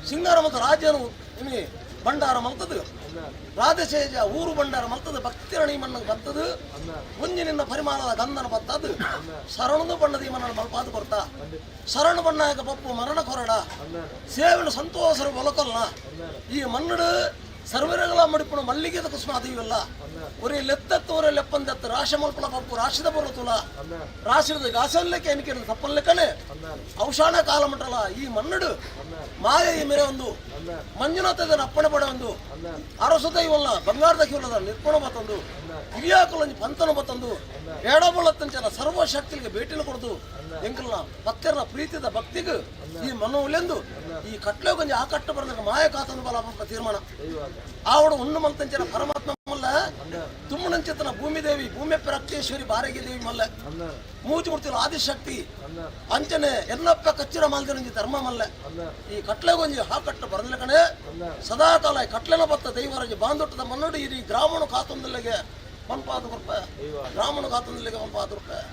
ಸಿಂಗಾರ ಮತ್ತು ರಾಜ್ಯನು ಇನಿ ಭಂಡಾರ ಮಲ್ತದು ರಾಧಶೇಜ ಊರು ಭಂಡಾರ ಮಲ್ತದು ಭಕ್ತಿರಣಿ ಮಣ್ಣಗೆ ಬರ್ತದು ಮುಂಜಿನಿಂದ ಪರಿಮಾಣದ ಗಂಧನ ಬತ್ತದು ಶರಣದು ಬಣ್ಣದ ಈ ಮಣ್ಣನ್ನು ಮಲ್ಪಾದು ಕೊಡ್ತಾ ಶರಣ ಬಣ್ಣಾಗ ಪಪ್ಪು ಮರಣ ಕೊರಡ ಸೇವನ ಸಂತೋಷರು ಒಲಕಲ್ಲ ಈ ಮಣ್ಣಡು ಸರ್ವರಗಳ ಮಡಿಪುಣ ಮಲ್ಲಿಗೆದ ಕುಸುಮ ಅದೀವಲ್ಲ ಒರೇ ಲೆತ್ತತ್ತವರ ಲೆಪ್ಪಂದತ್ತು ರಾಶ ಮಲ್ಪಲ ಪಪ್ಪು ರಾಶಿದ ಬರುತ್ತಲ್ಲ ರಾಶಿದ ಗಾಸಲ್ಲಕ್ಕೆ ಎನಿಕೆ ತಪ್ಪಲ್ಲಕ್ಕನೆ ಔಷಾಣ ಕಾಲ ಮಟ್ಟಲ್ಲ ಈ ಮಣ್ಣಡು ಮಾಯ ಈ ಮೇರೆ ಒಂದು ಮಂಜುನಾಥದ ಅಪ್ಪಣೆ ಪಡೆ ಒಂದು ಅರಸುದ ಇವಲ್ಲ ಬಂಗಾರದ ಕಿವಲದ ನಿರ್ಪಣ ಬತ್ತಂದು ಹಿರಿಯಾಕುಲಂಜಿ ಪಂತನ ಬತ್ತಂದು ಏಡಬಳತ್ತಂಚನ ಸರ್ವಶಕ್ತಿಗೆ ಭೇಟಿನ ಕೊಡ್ದು ಎಂಕಲ್ನ ಭಕ್ತರ ಪ್ರೀತಿದ ಭಕ್ತಿಗೆ ಈ ಮನೋಲೆಂದು ಈ ಕಟ್ಲೆ ಕೊಂಚ ಆ ಕಟ್ಟ ಬರದಾಗ ಮಾಯ ಕಾತಂದು ಬಲ ತೀರ್ಮಾನ ಆವಡ ಉಣ್ಣು ಮಲ್ತಂಚನ ಪರಮಾತ್ಮ ಮಲ್ಲ ತುಮ್ಮನಂಚತನ ಭೂಮಿದೇವಿ ಭೂಮಿ ಪ್ರಕ್ತೇಶ್ವರಿ ಬಾರಗಿ ದೇವಿ ಮಲ್ಲ ಮೂಚಿ ಮುಡ್ತಿಲ್ಲ ಆದಿಶಕ್ತಿ ಅಂಚನೆ ಎಲ್ಲಪ್ಪ ಕಚ್ಚಿರ ಮಾಲ್ದಿರಂಜಿ ಧರ್ಮ ಮಲ್ಲ ಈ ಕಟ್ಲೆ ಗೊಂಜಿ ಆ ಕಟ್ಟ ಬರಲ್ಲ ಕಣೆ ಸದಾಕಾಲ ಕಟ್ಲೆನ ಬತ್ತ ದೈವರಂಜಿ ಬಾಂಧೊಟ್ಟದ ಮನ್ನೋಡಿ ಈ ಗ್ರಾಮನು ಕಾತೊಂದಿಲ್ಲಿಗೆ ಪಂಪಾದು ರೂಪಾಯಿ ಗ್ರಾಮನು ಕಾತೊಂದಿಲ್ಲಿಗೆ ಪಂಪಾದು ರೂಪಾಯಿ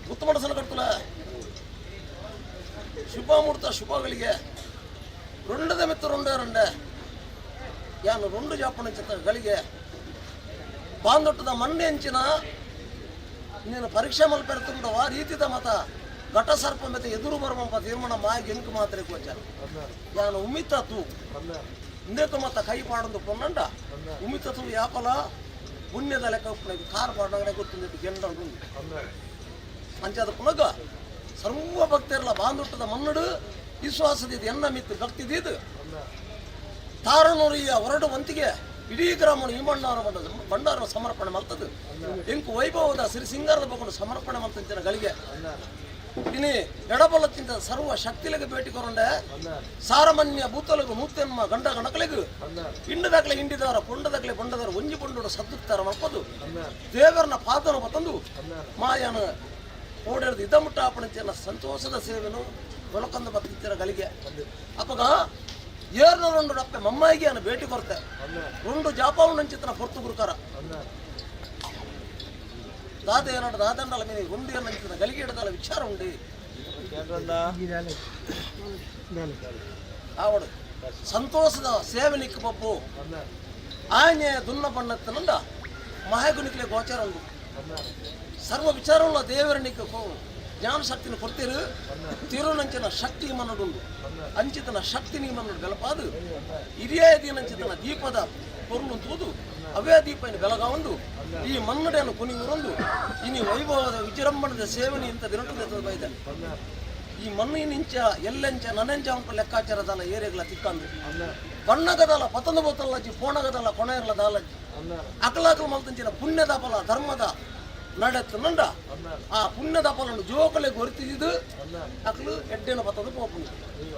ಉತ್ತಮ ಸಲ ಕಟ್ತಲ ಶುಭ ಮುಹೂರ್ತ ಶುಭಗಳಿಗೆ ರೊಂಡದ ಮಿತ್ತು ರೊಂಡೆ ಯಾನು ರೊಂಡು ಜಾಪಣ ಚಿತ್ರಗಳಿಗೆ ಬಾಂಧೊಟ್ಟದ ಮಣ್ಣೆ ಹೆಂಚಿನ ನೀನು ಪರೀಕ್ಷೆ ಮಲ್ಪೆರ್ತುಂಡವ ರೀತಿದ ಮತ ಘಟ ಸರ್ಪ ಮತ್ತೆ ಎದುರು ಬರುವಂಪ ತೀರ್ಮಾನ ಮಾಗಿ ಎಂಕು ಮಾತ್ರ ಕೋಚ ಯಾನು ಉಮಿತ ತೂ ಇಂದೇಕ ಮತ ಕೈ ಪಾಡೊಂದು ಪೊನ್ನಂಡ ಉಮಿತ ತೂ ಯಾಪಲ ಪುಣ್ಯದ ಲೆಕ್ಕ ಕಾರ್ ಪಾಡಗಡೆ ಗೊತ್ತಿದ್ದು ಗೆಂಡ ಅಂಚಾದ ಪುನಗ ಸರ್ವ ಭಕ್ತರೆಲ್ಲ ಬಾಂಧೊಟ್ಟದ ಮನ್ನಡು ವಿಶ್ವಾಸದಿದ್ದು ಎನ್ನ ಮಿತ್ತು ಭಕ್ತಿದಿದ್ದು ತಾರನೂರಿಯ ಹೊರಡು ವಂತಿಗೆ ಇಡೀ ಗ್ರಾಮನು ಈ ಭಂಡಾರ ಸಮರ್ಪಣೆ ಮಾಡ್ತದ್ದು ಎಂಕು ವೈಭವದ ಸಿರಿ ಸಿಂಗಾರದ ಬಕೊಂಡು ಸಮರ್ಪಣೆ ಮಾಡ್ತಂತಿನ ಗಳಿಗೆ ಇನಿ ಎಡಬಲಕ್ಕಿಂತ ಸರ್ವ ಶಕ್ತಿಲಿಗೆ ಭೇಟಿ ಕೊರಂಡೆ ಸಾರಮನ್ಯ ಭೂತಲಗು ನೂತ್ಯನ್ಮ ಗಂಡ ಗಣಕಲಿಗು ಇಂಡದಾಗಲೇ ಇಂಡಿದವರ ಪೊಂಡದಾಗಲೇ ಬಂಡದವರು ಒಂಜಿ ಪೊಂಡು ಸದ್ದುತ್ತರ ಮಲ್ಪದು ದೇವರನ ಪಾದನ ಬತ್ತಂದು ಮಾಯನ ಓಡಿರೋದು ಇದ ಮುಟ್ಟ ಆಪಣಿನ ಸಂತೋಷದ ಸೇವೆನು ಒಳಕಂದು ಬರ್ತಿರ್ತೀರ ಗಳಿಗೆ ಅಪ್ಪಗ ಏರ್ನ ರೊಂಡು ಅಪ್ಪೆ ಮಮ್ಮಾಯಿಗೆ ಅನ್ನ ಭೇಟಿ ಕೊರತೆ ರೊಂಡು ಜಾಪವನ್ನು ಹಂಚಿತನ ಹೊರ್ತು ಗುರುಕಾರ ದಾದ ಏನಾಡು ದಾದಂಡಲ ಮೇಲೆ ರೊಂಡು ಏನು ಹಂಚಿನ ಗಲಿಗೆ ಹಿಡದಲ್ಲ ವಿಚಾರ ಉಂಡಿ ಆವಡು ಸಂತೋಷದ ಸೇವೆ ನಿಕ್ಕ ಪಪ್ಪು ಆಂಜನೇಯ ದುನ್ನ ಬಣ್ಣತ್ತನಂದ ಮಹಾಗುನಿಕ್ಲೆ ಗೋಚಾರ ಉಂಡು ಸರ್ವ ವಿಚಾರವುಳ್ಳ ದೇವರ ನಿಕ್ಕ ಜ್ಞಾನ ಶಕ್ತಿನ ಕೊಡ್ತೀರು ತಿರುನಂಚಿನ ಶಕ್ತಿ ಮನ್ನಡುಂಡು ಅಂಚಿತನ ಶಕ್ತಿ ನೀ ಮನ್ನಡು ಬೆಲಪಾದು ಹಿರಿಯ ದಿನಂಚಿತನ ದೀಪದ ಪೊರ್ಲು ತೂದು ಅವೇ ದೀಪ ಬೆಳಗಾವಂದು ಈ ಮನ್ನಡೆಯನ್ನು ಕುಣಿಯುರೊಂದು ಇನಿ ವೈಭವದ ವಿಜೃಂಭಣದ ಸೇವನೆ ಇಂಥ ದಿನಟು ಬೈದೆ ಈ ಮಣ್ಣಿನಿಂಚ ಎಲ್ಲೆಂಚ ನನಂಚ ಅಂತ ಲೆಕ್ಕಾಚಾರದಲ್ಲ ಏರಿಯಗಳ ತಿಕ್ಕಂದು ಬಣ್ಣಗದಲ್ಲ ಪತಂದು ಬೊತ್ತಲ್ಲಜ್ಜಿ ಪೋಣಗದಲ್ಲ ಕೊನೆಯರ್ಲ ದಾಲಜ್ಜಿ ಅಕಲಾಕಲು ಮಲ್ತಂಚಿನ ಪುಣ್ಯದ ಫಲ ಧರ್ಮದ ನಡೆತ್ತು ನಂಡ ಆ ಪುಣ್ಯದ ಫಲನ್ನು ಜೋಕಲೆ ಗೊರಿತಿದ್ದು ಅಕಲು ಎಡ್ಡೆನ ಪತ್ತದು ಪೋಪುಣಿ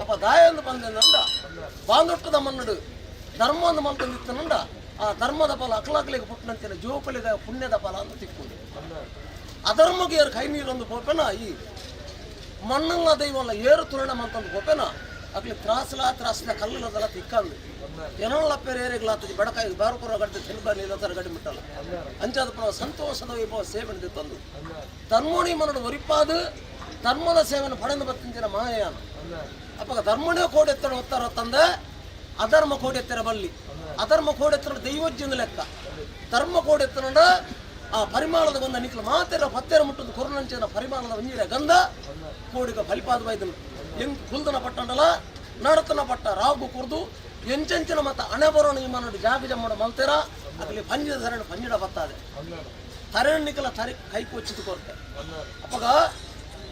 ಅಪ್ಪ ದಾಯಂದು ಬಂದ ನಂಡ ಬಾಂಧೊಟ್ಟದ ಮನ್ನಡು ಧರ್ಮ ಒಂದು ಮಲ್ತಂದಿತ್ತು ನಂಡ ಆ ಧರ್ಮದ ಫಲ ಅಕಲಾಕಲಿಗೆ ಪುಟ್ಟನಂತಿನ ಜೋಕಲಿಗೆ ಪುಣ್ಯದ ಫಲ ಅಂತ ತಿಕ್ಕೋದು ಅಧರ್ಮಗೆ ಏರು ಕೈ ನೀರೊಂದು ಪೋಪೆನ ಈ ಮಣ್ಣಲ್ಲ ದೈವಲ್ಲ ಏರು ತುರಣ ಮಂತಂದು ಪೋಪೆನ ಅಕ್ಲಿ ತ್ರಾಸಿನ ಕಲ್ಲದಲ್ಲ ತಿಕ್ಕಂದು ಏನಲ್ಲ ಪೇರು ಏರಿಗ್ಲಾತದೆ ಬಡಕಾಯಿ ಬಾರುಪುರ ಗಡ್ಡೆ ತೆಲುಗ ನೀಲತರ ಗಡಿ ಮುಟ್ಟಲ್ಲ ಅಂಚಾದ ಪುನಃ ಸಂತೋಷದ ವೈಭವ ಸೇವನೆ ತಂದು ಧರ್ಮೋಣಿ ಮನಡು ಒರಿಪಾದು ಧರ್ಮದ ಸೇವೆಯನ್ನು ಪಡೆದು ಬರ್ತಿಂಚಿನ ಮಾಯಾನ ಅಪ್ಪ ಧರ್ಮನೇ ಕೋಡೆತ್ತರ ಹೊತ್ತಾರ ತಂದೆ ಅಧರ್ಮ ಕೋಡೆತ್ತರ ಬಲ್ಲಿ ಅಧರ್ಮ ಕೋಡೆತ್ತರ ದೈವಜ್ಜಂದು ಲೆಕ್ಕ ಧರ್ಮ ಕೋಡೆತ್ತನಂಡ ಆ ಪರಿಮಾಣದ ಗಂಧ ನಿಕ್ಲು ಮಾತೆರ ಪತ್ತೆರ ಮುಟ್ಟದು ಕೊರನಂಚಿನ ಪರಿಮಾಣದ ಒಂಜಿರ ಗಂಧ ಕೋಡಿಗ ಫಲಿಪಾದ ಬೈದನು ಹೆಂಗ್ ಕುಲ್ದನ ಪಟ್ಟಂಡಲ ನಡತನ ಪಟ್ಟ ರಾಗು ಕುರ್ದು ಎಂಚಂಚಿನ ಮತ್ತ ಹಣೆ ಬರೋಣ ಈ ಮನಡು ಜಾಗ ಜಮ್ಮಡ ಮಲ್ತೆರ ಅಲ್ಲಿ ಪಂಜದ ಸರಣ ಪಂಜಡ ಬತ್ತದೆ ತರಣ ನಿಕಲ ತರಿ ಕೈ ಕೊಚ್ಚಿದು ಕೊರತೆ ಅಪ್ಪಗ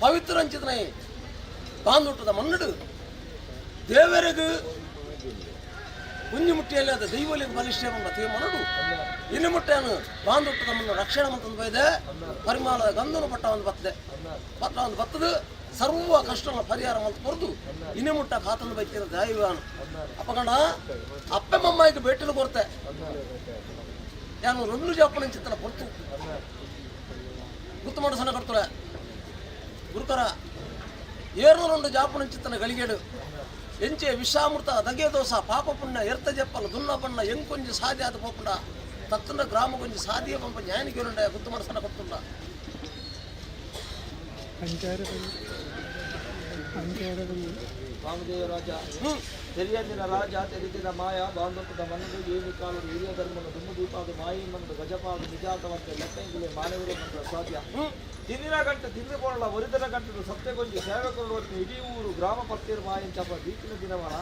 ಪವಿತ್ರ ಅಂಚಿತನ ಬಾಂಧುಟ್ಟದ ಮನ್ನಡು ದೇವರಿಗೂ ಕುಂಜಿ ಮುಟ್ಟಿಯಲ್ಲಿ ಅದು ದೈವಲಿಗೆ ಬಲಿಷ್ಠ ತೀರ್ ಮನಡು ಇನ್ನು ಮುಟ್ಟೆಯನ್ನು ಬಾಂಧುಟ್ಟದ ಮಣ್ಣು ರಕ್ಷಣೆ ಮಂತಂದು ಬೈದೆ ಪರಿಮಾಣದ ಗಂಧನ ಪಟ್ಟ ಒಂದು ಬತ್ತದೆ ಪಟ್ಟ ಒಂದು ಬತ್ತದು ಸರ್ವ ಕಷ್ಟನ ಪರಿಹಾರ ಅಂತ ಕೊರದು ಇನ್ನು ಮುಟ್ಟ ಕಾತಂದು ಬೈತಿರೋ ದೈವಾನು ಅಪ್ಪಗಂಡ ಅಪ್ಪೆ ಮಮ್ಮಾಯಿಗೆ ಭೇಟಿನ ಕೊರತೆ ಯಾನು ರೊಂಡು ಜಾಪನ ಚಿತ್ತನ ಕೊರ್ತು ಗುತ್ತು ಮಾಡ ಸಣ್ಣ ಕೊಡ್ತಾಳೆ ಗುರುಕರ ಏರ್ನೂರು ರೊಂಡು ಜಾಪನ ಚಿತ್ತನ ಗಳಿಗೇಡು ಎಂಚೆ ವಿಷಾಮೃತ ದಗೆ ದೋಸ ಪಾಪ ಪುಣ್ಯ ಎರ್ತ ಜಪ್ಪಲ ದುನ್ನ ಬಣ್ಣ ಎಂಕೊಂಜಿ ಸಾಧ್ಯ ಆದ ಪೋಪುಂಡ ತತ್ತಂಡ ಗ್ರಾಮ ಕೊಂಜಿ ಸಾಧ್ಯ ಪಂಪ ಜ್ಞಾನಿಗೆ ಇರುಂಡ ಗುತ್ತು ಮಾಡ ಸಣ್ಣ ಕೊಡ್ತುಂಡ ವಾಮದೇವರಾಜ ತೆರಿಯಂದಿನ ರಾಜ ತೆರಿದಿನ ಮಾಯ ಬಾಂಧವದ ಮನದು ಏನಿ ಕಾಲದ ಹಿರಿಯ ಧರ್ಮದ ದುಮ್ಮದೀಪಾದ ಮಾಯಿ ಮನದ ಗಜಪಾದ ನಿಜಾತವಂತೆ ಲೆಕ್ಕಂಗಿಲೆ ಮಾನವರೇ ಮಂತ್ರ ಸಾಧ್ಯ ತಿನ್ನಿನ ಗಂಟೆ ತಿನ್ನುಕೊಳ್ಳ ಒರಿದನ ಗಂಟೆದು ಸತ್ಯಗೊಂಜಿ ಸೇವಕರು ಇಡೀ ಊರು ಗ್ರಾಮ ಪತ್ತಿರ ಮಾಯಂಚಪ್ಪ ದೀಪಿನ ದಿನವನ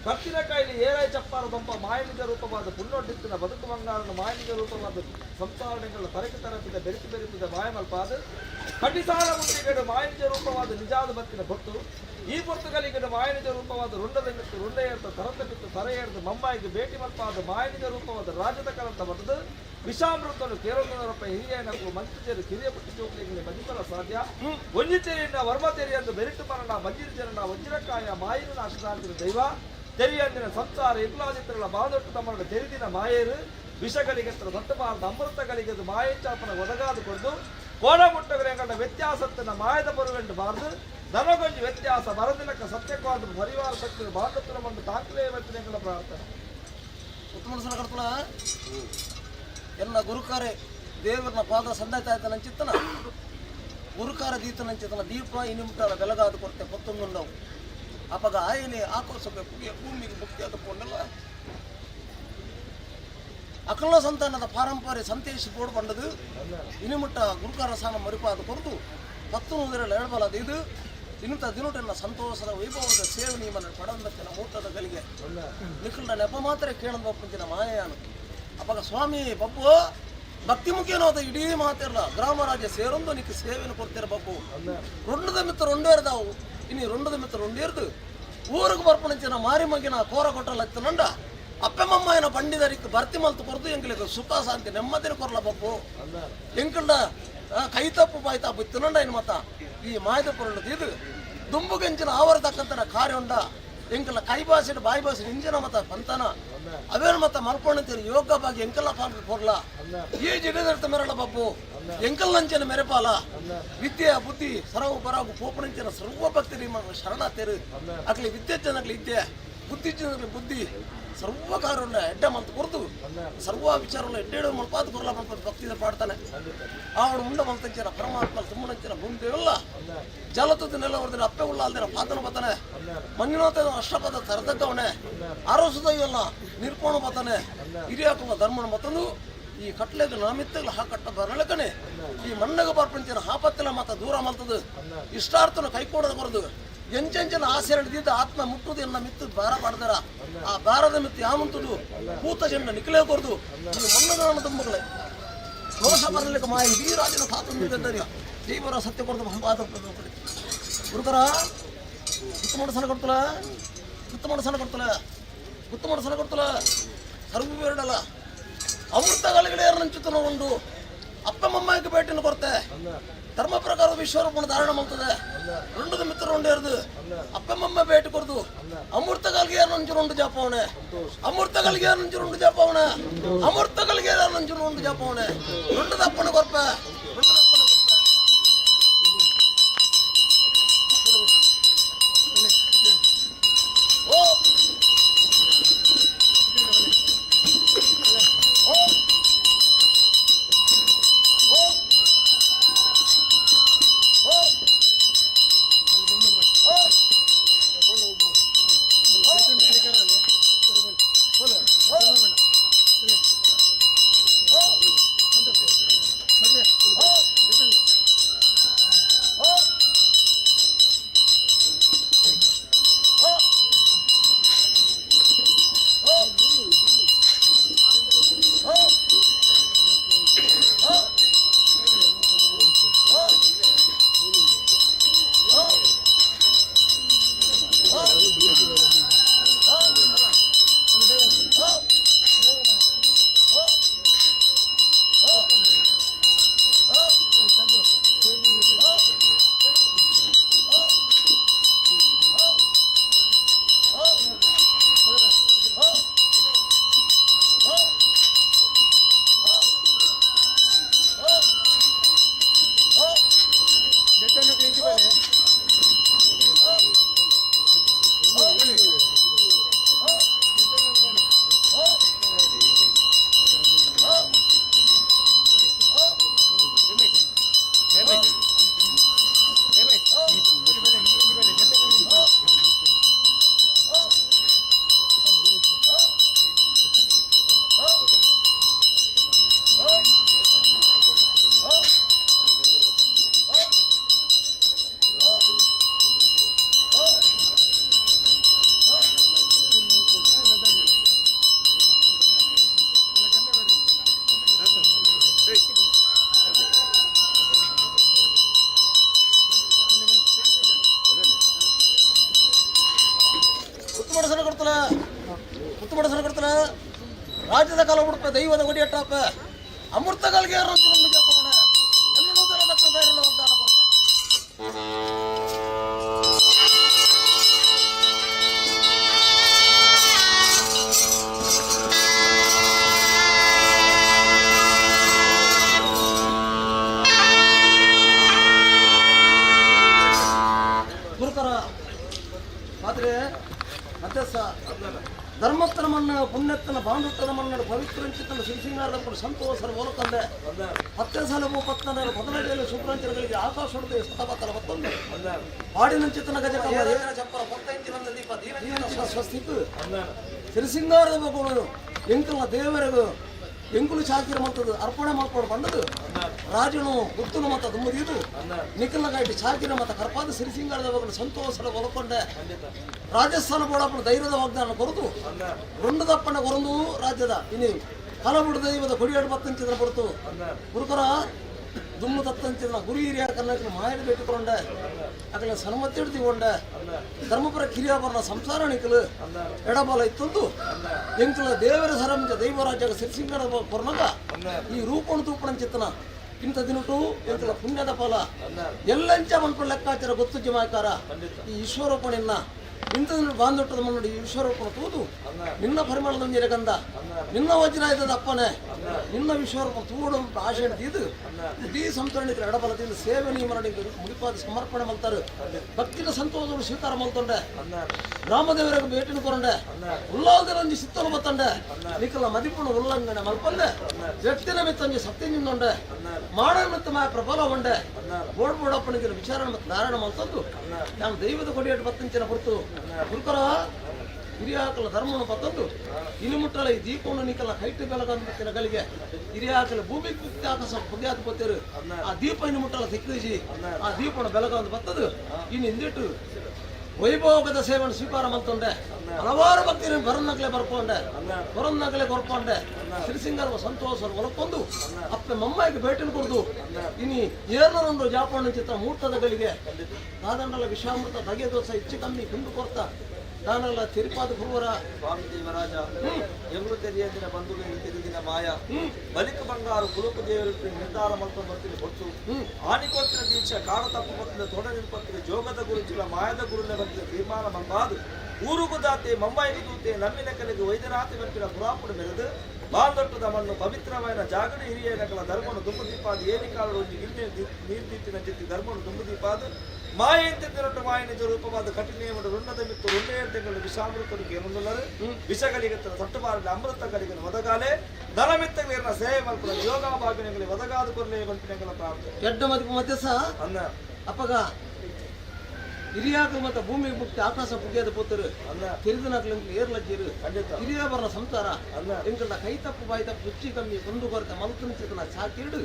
ಕತ್ತಿನ ಕಾಯಿಲೆ ಏರಾಯ ಚಪ್ಪಾರ ದೊಂಪ ಮಾಯನಿಜ ರೂಪವಾದ ಪುಣ್ಣೊಡ್ಡಿತ್ತಿನ ಬದುಕು ಬಂಗಾರನ ಮಾಯನಿಜ ರೂಪವಾದ ಸಂಸಾರಣೆಗಳ ತರಕೆ ತರಪಿದ ಬೆರೆಸಿದ ಮಾಯಮಲ್ಪಾದ ಕಟಿಸಾಲ ಮುಂದಿಗಡೆ ಮಾಯನಿಜ ರೂಪವಾದ ನಿಜಾದ ಬತ್ತಿನ ಭಕ್ತು ಈ ಪುರ್ತಗಲಿಗಡೆ ಮಾಯನಿಜ ರೂಪವಾದ ರುಂಡದ ಮಿತ್ತು ರುಂಡೆಯರ್ತ ತರಂತ ಮಿತ್ತು ತರೆಯರ್ದು ಮುಂಬೈಗೆ ಭೇಟಿ ಮಲ್ಪಾದ ಮಾಯನಿಜ ರೂಪವಾದ ರಾಜದ ಕರಂತ ಬರ್ತದ ವಿಷಾಮೃತನು ಕೇರಳದವರಪ್ಪ ಹಿರಿಯ ನಗು ಮಂತ್ರಿಜರು ಕಿರಿಯ ಪುಟ್ಟಿ ಚೌಕಲಿಗೆ ಮಜಿಪಲ ಸಾಧ್ಯ ಒಂಜಿತೆರಿಯನ್ನ ವರ್ಮ ತೆರಿಯಂದು ಬೆರಿಟ್ಟು ಮರಣ ಮಂಜಿರ ಜನನ ವಜ್ರಕಾಯ ಮಾಯಿನ ನಾಶದಾಂತಿನ ದೈವ ತೆರಿಯಂದಿನ ಸಂಸಾರ ಇರ್ಲಾದಿತ್ತರಳ ಬಾದೊಟ್ಟು ತಮ್ಮನ ತೆರಿದಿನ ಮಾಯೇರು ವಿಷಗಳಿಗೆತ್ತರ ದತ್ತಬಾರದ ಅಮೃತಗಳಿಗೆದು ಮಾಯಚಾಪನ ಒದಗಾದು ಕೊಡ್ದು ಕೋಣ ಮುಟ್ಟಗಳೆಂಗಳ ವ್ಯತ್ಯಾಸತ್ತಿನ ಮಾಯದ ಬರುವೆಂಡು ಬಾರ್ದು ದನಗೊಂಜಿ ವ್ಯತ್ಯಾಸ ಬರದಿನಕ ಸತ್ಯಕ್ಕಾದ ಪರಿವಾರ ಶಕ್ತಿ ಬಾಂಧತ್ವನ ಒಂದು ತಾಂಕಲೇ ವ್ಯಕ್ತಿಗಳ ಪ್ರಾರ್ಥನೆ ಉತ್ತಮ ಕಡ್ತಲ ಎನ್ನ ಗುರುಕಾರೆ ದೇವರನ ಪಾದ ಸಂದಾಯ್ತಾಯ್ತನಂಚಿತ್ತನ ಗುರುಕಾರ ದೀತನಂಚಿತ್ತನ ದೀಪ ಇನಿಮಿಟಾರ ಬೆಳಗಾದ ಕೊರತೆ ಪತ್ತೊಂದುಂಡವು ಅಪಗ ಆಯನೆ ಆಕೋಸಕ್ಕೆ ಪುಗಿಯ ಭೂಮಿಗೆ ಮುಕ್ತಿಯಾದ ಪೋಂಡಲ್ಲ ಅಕಲ ಸಂತಾನದ ಪಾರಂಪರ್ಯ ಸಂತೇಶಿ ಬೋರ್ಡ್ ಬಂಡದು ಇನಿಮಿಟ್ಟ ಗುರುಕಾರ ಸಾನ ಮರಿಪಾದ ಕೊರತು 19 ಎಳಬಲದ ಇದು ದಿನುಟ ದಿನುಟನ್ನ ಸಂತೋಷದ ವೈಭವದ ಸೇವೆ ನಿಯಮನ ಪಡಂದಕ್ಕಿನ ಮೂಟದ ಗಲಿಗೆ ನಿಖಿಲ್ನ ನೆಪ ಮಾತ್ರ ಕೇಳಂದ ಒಪ್ಪಂಚಿನ ಮಾಯಾನು ಅಪಗ ಸ್ವಾಮಿ ಬಬ್ಬು ಭಕ್ತಿ ಮುಖೇನೋದ ಇಡೀ ಮಾತಿರಲ್ಲ ಗ್ರಾಮ ರಾಜ್ಯ ಸೇರೊಂದು ನಿಕ್ಕೆ ಸೇವೆಯನ್ನು ಕೊಡ್ತೀರ ಬಬ್ಬು ರೊಂಡದ ಮಿತ್ರ ರೊಂಡೇರ್ದಾವು ಇನ್ನು ರೊಂಡದ ಮಿತ್ರ ರೊಂಡೇರ್ದು ಊರಿಗೆ ಬರ್ಪಣಿಂಚಿನ ಮಾರಿ ಮಗಿನ ಕೋರ ಕೊಟ್ಟಲ್ಲ ನಂಡ ಅಪ್ಪೆಮ್ಮಯ್ಯನ ಬಂಡಿದರಿಗೆ ಬರ್ತಿ ಮಲ್ತು ಕೊರದು ಎಂಗ್ಲಿಗೆ ಸುಖ ಶಾಂತಿ ನೆಮ್ಮದಿನ ಕೊರಲ ಬಬ್ಬು ಎಂಕಂಡ ಕೈ ತಪ್ಪು ಬಾಯಿ ತಪ್ಪು ತಿನ್ನಂಡ ಇನ್ನು ಮತ್ತ ಈ ಮಾಯದ ಪೊರಳು ಇದು ದುಂಬುಗೆಂಚಿನ ಆವರ ತಕ್ಕಂತನ ಕಾರ್ಯ ಉಂಡ ಎಂಕಲ್ಲ ಕೈ ಬಾಸಿನ ಬಾಯಿ ಬಾಸಿನ ಇಂಜಿನ ಮತ ಪಂತನ ಅವೇನು ಮತ್ತ ಮಲ್ಕೊಂಡಂತೀರಿ ಯೋಗ ಬಾಗಿ ಎಂಕಲ್ಲ ಪಾಲ್ಗೆ ಕೊರ್ಲ ಈ ಜಿಗದರ್ತ ಮೆರಳ ಬಬ್ಬು ಎಂಕಲ್ ನಂಚಿನ ಮೆರೆಪಾಲ ವಿದ್ಯೆ ಬುದ್ಧಿ ಸರವು ಬರಾಗು ಪೋಪಣಂಚಿನ ಸರ್ವ ಭಕ್ತಿ ಶರಣ ತೇರು ಅಕ್ಲಿ ವಿದ್ಯೆ ಜನಗ್ಲಿ ವಿದ್ಯೆ ಬುದ್ಧಿ ಜನಗ್ಲಿ ಬುದ್ಧಿ ಸರ್ವಕಾರನ್ನ ಎಡ್ಡ ಮಂತ್ ಕೊರ್ದು ಸರ್ವ ವಿಚಾರವನ್ನು ಎಡ್ಡೆಡು ಮಲ್ಪಾದ ಕೊರಲ ಮಲ್ಪದ ಭಕ್ತಿದ ಪಾಡ್ತಾನೆ ಅವನು ಮುಂದೆ ಮಂತಂಚಿನ ಪರಮಾತ್ಮ ತುಂಬನಂಚಿನ ಭೂಮಿದೇವಲ್ಲ ಜಲತದ ನೆಲ ಹೊಡೆದ್ರೆ ಅಪ್ಪೆ ಉಳ್ಳಾಲ್ದಿನ ಪಾತನ ಬತ್ತಾನೆ ಮಣ್ಣಿನೋತ ಅಷ್ಟಪದ ತರದಕ್ಕವನೆ ಆರೋಸದ ಇವಲ್ಲ ನಿರ್ಕೋಣ ಬತ್ತಾನೆ ಹಿರಿಯಾಕುವ ಧರ್ಮನ ಮತ್ತೊಂದು ಈ ಕಟ್ಲೆಗ ನಾಮಿತ್ತಗಳ ಹಾಕಟ್ಟ ಬರಲಕನೆ ಈ ಮಣ್ಣಗ ಬರ್ಪಂಚಿನ ಹಾಪತ್ತಿಲ್ಲ ಮತ್ತ ದೂರ ಮಲ್ತದು ಇಷ್ಟಾರ್ಥನ ಕೈಕೋಡದ ಕೊರದು ಎಂಚೆಂಚನ ಆಸೆ ಹಿಡಿದಿದ್ದ ಆತ್ಮ ಮುಟ್ಟುದು ಎನ್ನ ಮಿತ್ತು ಭಾರ ಮಾಡ್ದಾರ ಆ ಭಾರದ ಮಿತ್ತು ಯಾವಂತುದು ಕೂತ ಜಂಡ ನಿಖಲೇ ಕೊರದು ಈ ಮಣ್ಣಗಳ ತುಂಬಗಳೇ ದೋಷ ಬರಲಿಕ್ಕೆ ಮಾಯ ಇಡೀ ರಾಜನ ಪಾತ್ರ ದೇವರ ಸತ್ಯ ಕೊಡದು ಮಹಾಪಾದ ಗುರುಕರ ಗುತ್ತಮಣ ಸಲ ಕೊಡ್ತಲ ಗುತ್ತಮಣ ಸಲ ಕೊಡ್ತಲ ಗುತ್ತಮಣ ಸಲ ಕೊಡ್ತಲ ಸರ್ವ ಎರಡಲ್ಲ ಅಮೃತಗಳಿಗಳೇ ನಂಚುತ್ತನ ಉಂಡು ಅಪ್ಪಮ್ಮಮ್ಮಗೆ ಭೇಟಿನ ಕೊರತೆ ಧರ್ಮ ಪ್ರಕಾರ ವಿಶ್ವರೂಪಣ ಧಾರಣ ಮಾಡ್ತದೆ ರುಂಡದ ಮಿತ್ರ ರುಂಡೇರ್ದು ಅಪ್ಪಮ್ಮಮ್ಮ ಭೇಟಿ ಕೊರದು ಅಮೃತಗಳಿಗೆ ನಂಜು ರುಂಡು ಜಾಪವನೆ ಅಮೃತಗಳಿಗೆ ನಂಜು ರುಂಡು ಜಾಪವನೆ ಅಮೃತಗಳಿಗೆ ನಂಜು ರುಂಡು ಜಾಪವನೆ ರುಂಡದ ಅಪ್ಪನ ಕೊರ್ಪೆ ರುಂಡದ ಅಪ್ಪನ ಕೊರ್ಪೆ ಓ ಮುತ್ತುಮಡಸನ ಕೊಡ್ತಲ ರಾಜ್ಯದ ಕಾಲ ಬಿಡ್ಪ ದೈವದ ಒಡಿಯಟ್ಟಪ್ಪ ಅಮೃತ ಕಾಲಿಗೆ ವಾಗ್ದಾನ ಕೊಡ್ತಾರೆ. ಗುರುತರ ಆದ್ರೆ ಮಧ್ಯಸ್ಥ ಧರ್ಮಸ್ಥಳ ಮಣ್ಣ ಪುಣ್ಯತ್ತನ ಬಾಂಧುತ್ವದ ಮಣ್ಣು ಪವಿತ್ರಂಚಿತನ ಸಿಂಗಾರದ ಸಂತೋಷರ ಮೂಲಕಂದೆ 10 ಸಾಲ 34 ಮೊದಲನೆಯಲ್ಲಿ ಶುಕ್ರಾಂಚನಗಳಿಗೆ ಆಕಾಶ ಹೊಡೆದು ಸತಪತ್ತರ ಮತ್ತೊಂದು ಹಾಡಿನಂಚಿತನ ಗಜ ಚಪ್ಪರ 45 ದೀಪ ದೀನ ಸ್ವಸ್ತಿತ್ತು ಸಿರಿಸಿಂಗಾರದ ಮಗುಗಳು ಎಂಕಲ ದೇವರಿಗೂ ಎಂಕುಲು ಚಾಕಿರ ಮತ್ತದು ಅರ್ಪಣೆ ಮಾಡ್ಕೊಂಡು ಬಂದದು ರಾಜನು ಗುತ್ತುನು ಮತ್ತ ದುಮ್ಮದಿದು ನಿಖಲ್ನಗಾಯ್ತು ಚಾಕಿರ ಮತ್ತ ಕರ್ಪಾದ ಸಿರಿಸಿಂಗಾರದ ಮಗಳು ಸಂತೋಷದ ಒಲಕೊಂಡೆ ರಾಜಸ್ಥಾನ ಬೋಳಪ್ಪನ ಧೈರ್ಯದ ವಾಗ್ದಾನ ಕೊರತು ರೊಂಡದಪ್ಪನ ಕೊರಂದು ರಾಜ್ಯದ ಇನ್ನು ಕಲಬುಡ ದೈವದ ಕೊಡಿಯಾಡು ಬತ್ತಂಚಿದ್ರ ಕೊರತು ಗುರುಕರ ದುಮ್ಮು ತತ್ತಂಚಿದ್ರ ಗುರು ಹಿರಿಯ ಕನ್ನಡ ಮಾಯಡಿ ಬೇಟಿಕೊಂಡೆ ಅಕಲ ಸನ್ಮತಿ ಹಿಡ್ತಿಕೊಂಡೆ ಧರ್ಮಪುರ ಕಿರಿಯಾಭರಣ ಸಂಸಾರ ನಿಖಲು ಎಡಬಲ ಇತ್ತಂದು ಎಂಕಲ ದೇವರ ಸರಂಜ ದೈವರಾಜ್ಯ ಸಿರಿಸಿಂಗರ ಕೊರನಗ ಈ ರೂಪಣ ತೂಪಣ ಚಿತ್ತನ ಇಂಥ ದಿನಟು ಎಂಕಲ ಪುಣ್ಯದ ಫಲ ಎಲ್ಲಂಚ ಮನ್ಪು ಲೆಕ್ಕಾಚಾರ ಗೊತ್ತು ಜಮಾಕಾರ ಈ ಈಶ್ವರೋಪಣೆಯನ್ನ ಇಂಥ ಬಾಂಧುಟ್ಟದ ಮುನ್ನಡಿ ಈಶ್ವರೋಪಣ ತೂದು ನಿನ್ನ ಪರಿಮಳದ ಗಂಧ ನಿನ್ನ ವಜ್ರಾಯುಧದ ಅಪ್ಪನೆ ನಿನ್ನ ವಿಶ್ವರೂಪ ತೂಡು ಆಶೆ ಹಿಡಿದು ಇಡೀ ಸಂತರಣಿಕರ ಎಡಬಲದಿಂದ ಸೇವೆ ನಿಯಮರಣಿಗೆ ಮುಡಿಪಾದ ಸಮರ್ಪಣೆ ಮಲ್ತಾರೆ ಭಕ್ತಿನ ಸಂತೋಷಗಳು ಸ್ವೀಕಾರ ಮಲ್ತೊಂಡೆ ರಾಮದೇವರಿಗೆ ಭೇಟಿನ ಕೊರಂಡೆ ಉಲ್ಲಾದರಂಜಿ ಸಿತ್ತಲು ಬತ್ತಂಡೆ ನಿಖಲ ಮದಿಪುಣ ಉಲ್ಲಂಘನೆ ಮಲ್ಪಂಡೆ ವ್ಯಕ್ತಿನ ಮಿತ್ತಂಜಿ ಸತ್ಯ ನಿಂದೊಂಡೆ ಮಾಡೋ ಮತ್ತು ಮಾ ಪ್ರಬಲ ಹೊಂಡೆ ಬೋಡ್ ಬೋಡಪ್ಪನಿಗೆ ವಿಚಾರಣೆ ಮತ್ತು ನಾರಾಯಣ ಮಲ್ತಂದು ನಾನು ದೈವದ ಕೊಡಿಯಾಟ ಬತ್ತಂಚಿನ ಹೊರತು ಗುರುಕರ ಹಿರಿಯಾಕಲ ಧರ್ಮವನ್ನು ಪತ್ತದ್ದು ಇನ್ನು ಮುಟ್ಟಲ ಈ ದೀಪವನ್ನು ನಿಕಲ ಕೈಟ್ ಬೆಳಗಂತಿನ ಗಲಿಗೆ ಹಿರಿಯಾಕಲ ಭೂಮಿ ಆಕಾಶ ಪುಗ್ಯಾತ ಬತ್ತೇರು ಆ ದೀಪ ಇನ್ನು ಮುಟ್ಟಲ ತೆಕ್ಕಿಸಿ ಆ ದೀಪವನ್ನು ಬೆಳಗಂದು ಬತ್ತದು ಇನ್ನು ಹಿಂದಿಟ್ಟು ವೈಭೋಗದ ಸೇವೆಯನ್ನು ಸ್ವೀಕಾರ ಮಾಡ್ಕೊಂಡೆ ಹಲವಾರು ಭಕ್ತಿನ ಬರನ್ನಗಲೇ ಬರ್ಕೊಂಡೆ ಬರನ್ನಗಲೇ ಕೊರ್ಕೊಂಡೆ ಸಿರಿಸಿಂಗರ ಸಂತೋಷ ಒಳಕೊಂಡು ಅಪ್ಪ ಮಮ್ಮಾಯಿಗೆ ಭೇಟಿನ ಕೊಡ್ದು ಇನಿ ಏರ್ನರೊಂದು ಜಾಪಣ್ಣ ಚಿತ್ರ ಮೂರ್ತದ ಗಳಿಗೆ ಕಾದಂಡಲ ವಿಷಾಮೃತ ಬಗೆ ದೋಸ ಹೆಚ್ಚು ಕಮ್ಮಿ ಕುಂದು ಕೊರ್ತ ನಾನೆಲ್ಲ ತಿರುಪಾದ ಪೂರ್ವರ ಸ್ವಾಮಿ ದೇವರಾಜ ಎವರು ತೆರೆಯದಿನ ಬಂಧುಗಳಿಗೆ ತಿರುಗಿನ ಮಾಯ ಬಲಿಕ ಬಂಗಾರು ಕುಲುಕ ದೇವರಿಗೆ ನಿರ್ಧಾರ ಮಾಡ್ಕೊಂಡು ಬರ್ತೀನಿ ಗೊತ್ತು ಆನಿಕೊತ್ತಿನ ದೀಕ್ಷೆ ಕಾಡ ತಪ್ಪು ಬರ್ತಿದೆ ತೊಡ ನಿಲ್ಪತ್ತಿದೆ ಜೋಗದ ಗುರುಚಿಲ ಮಾಯದ ಗುರುನೆ ಬರ್ತಿದೆ ತೀರ್ಮಾನ ಮಂಬಾದು ಊರುಗುದಾತೆ ಮುಂಬೈಗೆ ದೂತೆ ನಮ್ಮಿನ ಕಲೆಗೆ ವೈದ್ಯನಾಥಿ ಬರ್ತಿನ ಪುರಾಪುರ ಮೆರೆದು ಬಾಂಧೊಟ್ಟದ ಮಣ್ಣು ಪವಿತ್ರವಾದ ಜಾಗಡಿ ಹಿರಿಯ ನಕಲ ಧರ್ಮನು ದುಂಬು ದೀಪಾದ ಏನಿಕಾಳು ನೀರ್ದೀತಿನ ಜೊತೆ ಧರ್ಮನು ದುಂಬು ದೀಪಾದ ಮಾಯಂತಿರಟ್ಟು ಮಾಯ ನಿಜ ರೂಪವಾದ ಕಠಿಣ ರುಣ್ಣದ ಮಿತ್ತು ರುಂಡೆ ತಿಂಗಳು ವಿಷಾಮೃತರಿಗೆ ಏನುಳ್ಳರು ವಿಷಗಳಿಗೆ ತೊಟ್ಟುಬಾರಲಿ ಅಮೃತಗಳಿಗೆ ಒದಗಾಲೆ ಧನಮಿತ್ತಗಳಿನ ಸೇವೆ ಮಲ್ಪುರ ಯೋಗ ಭಾಗಗಳಿಗೆ ಒದಗಾದ ಕೊರಲೆ ಬಂಟಿನಗಳ ಪ್ರಾರ್ಥನೆ ಎಡ್ಡ ಮಧ್ಯಸ ಅನ್ನ ಅಪ್ಪಗ ಹಿರಿಯಾಕ ಮತ್ತೆ ಭೂಮಿಗೆ ಮುಕ್ತಿ ಆಕಾಶ ಪುಗ್ಯದ ಪೋತರು ತಿರುದಿನಾಗ್ಲಿ ಏರ್ಲಜ್ಜಿರು ಹಿರಿಯ ಬರನ ಸಂಸಾರ ಎಂಕಲ್ನ ಕೈ ತಪ್ಪು ಬಾಯಿ ತಪ್ಪು ರುಚಿ ಕಮ್ಮಿ ಒಂದು ಕೊರತೆ ಮಲ್ಕನ ಚಿತ್ರನ ಚಾಕಿಡು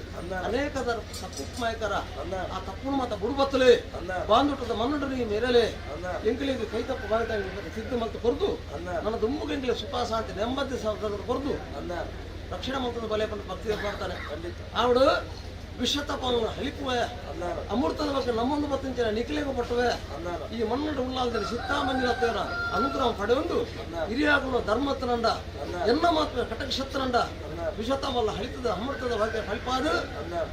ಅನೇಕ ತಪ್ಪು ಮಾಯಕರ ಆ ತಪ್ಪು ಮತ್ತ ಬುಡುಬತ್ತಲೆ ಬಾಂಧುಟದ ಮನ್ನಡರಿಗೆ ಮೇರಲೆ ಎಂಕಲಿಗೆ ಕೈ ತಪ್ಪು ಬಾಯಿ ತಪ್ಪು ಸಿದ್ಧ ಮಲ್ತ ಕೊರದು ನನ್ನ ದುಂಬು ಎಂಕಲಿಗೆ ಸುಖ ಶಾಂತಿ ನೆಮ್ಮದಿ ಕೊರದು ರಕ್ಷಣೆ ಮಲ್ತದ ಬಲೆ ಬಂದು ಭಕ್ತಿ ಮಾಡ್ತಾನೆ ಅವಳು ವಿಶ್ವತಪವನ್ನು ಹಲಿಪುವೆ ಅಮೃತದ ಬಗ್ಗೆ ನಮ್ಮೊಂದು ಬತ್ತಿನ ನಿಖಲೆಗೆ ಪಟ್ಟುವೆ ಈ ಮಣ್ಣು ಉಳ್ಳಾಲದಲ್ಲಿ ಸಿತ್ತಾಮಂದಿರತ್ತೇನ ಅನುಗ್ರಹ ಪಡೆಯೊಂದು ಹಿರಿಯಾಗಲು ಧರ್ಮತ್ತನಂಡ ಎನ್ನ ಮಾತ್ರ ಕಟಕ್ಷತ್ರನಂಡ ವಿಶ್ವತಮಲ್ಲ ಹಳಿತದ ಅಮೃತದ ಬಗ್ಗೆ ಹಳಿಪಾದು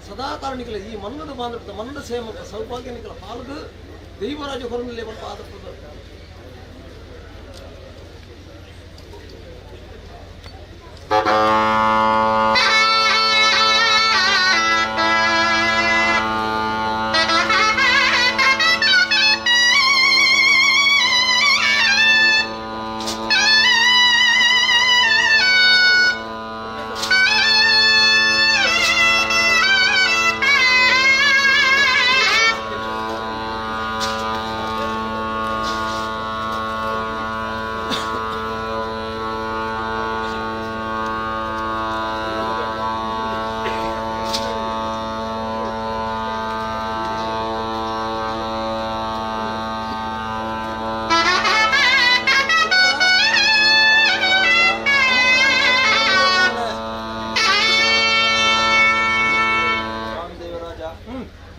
ಸದಾಕಾಲ ನಿಖಲೆ ಈ ಮಣ್ಣದ ಬಾಂಧವ ಮಣ್ಣು ಸೇಮ ಸೌಭಾಗ್ಯ ನಿಖಲ ಪಾಲ್ದು ದೈವರಾಜ ಹೊರನಲ್ಲಿ ಬಂದು ಆದಪ್ಪದ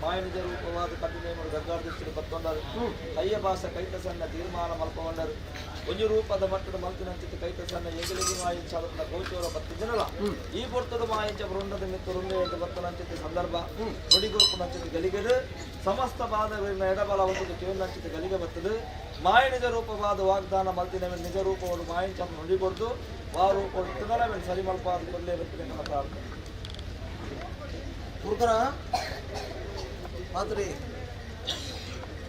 ಮಾಯನಿಜ ರೂಪವಾದ ಕಠಿಣ ಗರ್ಗಾರ್ದಿಸಿದ ಬತ್ತೊಂಡರು ಕೈಯ ಭಾಷೆ ಕೈತ ಸಣ್ಣ ತೀರ್ಮಾನ ಮಲ್ಪಗೊಂಡರು ಒಂಜಿ ರೂಪದ ಮಟ್ಟದ ಮಲ್ತಿನಂಚಿತ್ತು ಕೈತ ಸಣ್ಣ ಎಂಗಿಲಿಗೆ ಮಾಯಿಂಚಾದ ಗೋಚರ ಬತ್ತಿದ್ದನಲ್ಲ ಈ ಪೊರ್ತದ ಮಾಯಿಂಚ ಬೃಂದದ ಮಿತ್ತು ರುಂಡೆ ಎಂದು ಬತ್ತನಂಚಿತ್ತು ಸಂದರ್ಭ ನುಡಿಗುರುಪುನಂಚಿತ್ತು ಗಲಿಗೆದು ಸಮಸ್ತ ಬಾಧಗಳಿನ ಎಡಬಲ ಒಂದು ಕೇವಲಂಚಿತ್ತು ಗಲಿಗೆ ಬತ್ತದು ಮಾಯ ನಿಜ ರೂಪವಾದ ವಾಗ್ದಾನ ಮಲ್ತಿನ ಮೇಲೆ ನಿಜ ರೂಪವನ್ನು ಮಾಯಿಂಚ ನುಡಿಗೊಡ್ದು ಆ ರೂಪ ಇತ್ತದಲ ಮೇಲೆ ಸರಿ ಮಲ್ಪಾದ ಕೊಲ್ಲೇ ಬತ್ತಿನ ನನ್ನ ಪ್ರಾರ್ಥನೆ ಹುಡುಗರ ಆದ್ರೆ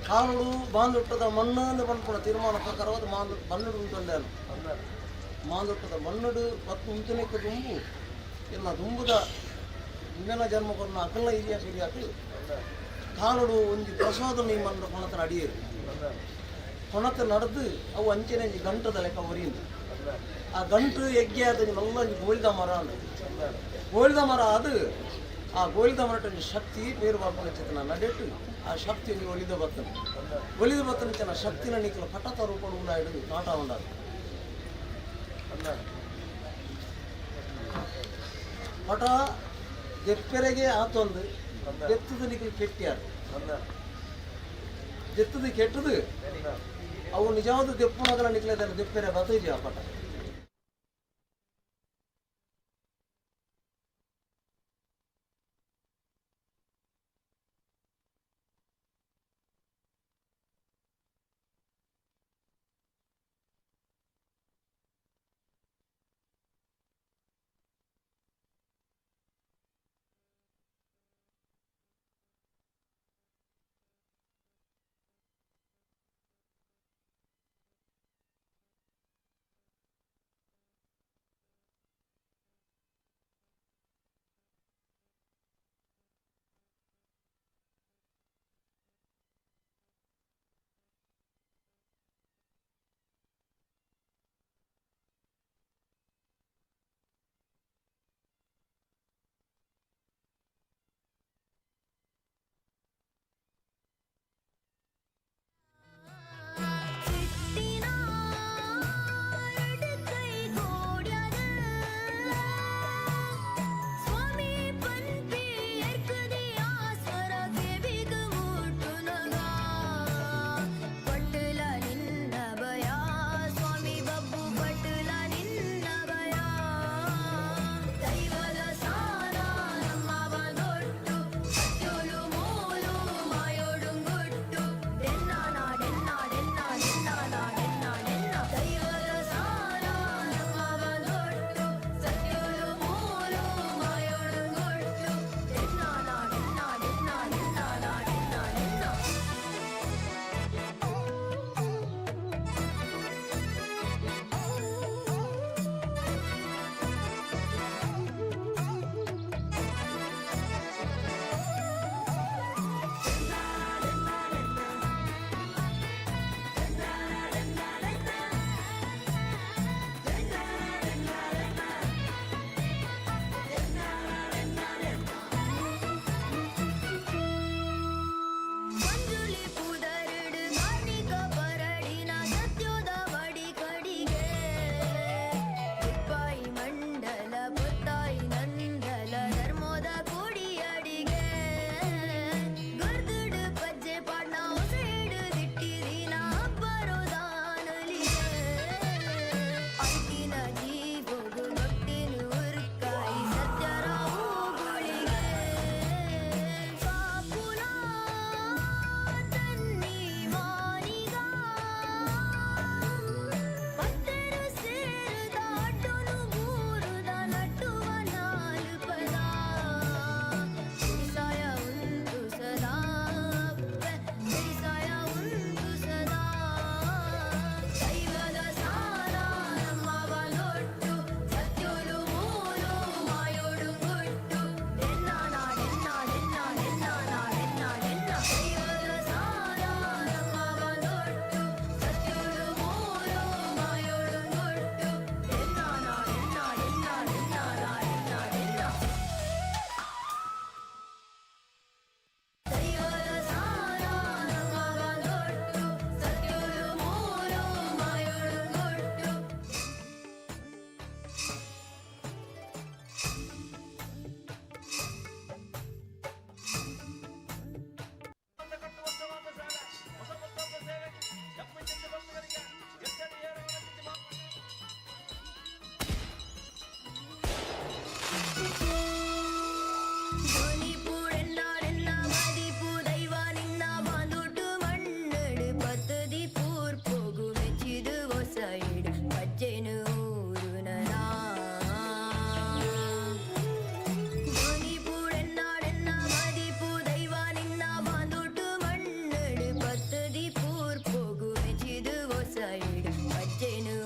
ಕಾನುಡು ಮಾಂದುಟ್ಟದ ಮಣ್ಣು ಬಂದ್ಕೊಳ ತೀರ್ಮಾನ ಪ್ರಕಾರವಾದ ಮಣ್ಣುಡು ಉಂಟುಂಡಾನು ಮಾಂದುಟ್ಟದ ಮಣ್ಣುಡು ಮತ್ತು ಉಂಟನೆಕ್ಕ ದುಂಬು ಇಲ್ಲ ದುಂಬುದ ಇಂದಿನ ಜನ್ಮ ಕೊನ್ನ ಅಕಲ್ನ ಹಿರಿಯ ಹಿರಿಯಾಕಲು ಕಾನುಡು ಒಂದು ಪ್ರಸೋದ ಈ ಮಣ್ಣು ಕೊಣತನ ಅಡಿಯೇರು ಕೊಣತ ನಡೆದು ಅವು ಅಂಚೆನೆ ಗಂಟದ ಲೆಕ್ಕ ಹೊರಿಯಿಂದ ಆ ಗಂಟು ಎಗ್ಗೆ ಆದ ಎಲ್ಲ ಗೋಳಿದ ಮರ ಗೋಳಿದ ಮರ ಅದು ಆ ಗೋಳಿದ ಮರಟ ಶಕ್ತಿ ಬೇರು ಬಾಪನ ನಡೆಟ್ಟು ಆ ಶಕ್ತಿ ಒಲಿದ ಬತ್ತನ ಒಲಿದ ಬತ್ತನ ಶಕ್ತಿನ ನಿಕ್ಕಲು ಪಟತ ರೂಪ ಉಂಡಾಯಿಡು ನಾಟ ಉಂಡಾದ ಪಟ ದೆಪ್ಪೆರೆಗೆ ಆತೊಂದು ದೆತ್ತದ ನಿಕ್ಕಲು ಕೆಟ್ಟಿಯಾರು ದೆತ್ತದ ಕೆಟ್ಟದು ಅವು ನಿಜವಾದ ದೆಪ್ಪುನಗಲ ನಿಕ್ಕಲೆ ದೆಪ್ಪೆರೆ ಬತ್ತೈತಿ ಆ ಪಟ ಸೈಡ್ ಪಜ್ಜೆನು ಊರುನನಾ ಮಣಿಪುರೆನ್ನಾಡೆನ್ನ ಮದಿಪು ದೈವ ನಿನ್ನ ಬಾಂದುಟ್ಟು ಮಣ್ಣಡು ಪತ್ತದಿ ಪೂರ್ಪೋಗು ಮೆಚಿದು ಸೈಡ್ ಪಜ್ಜೆನು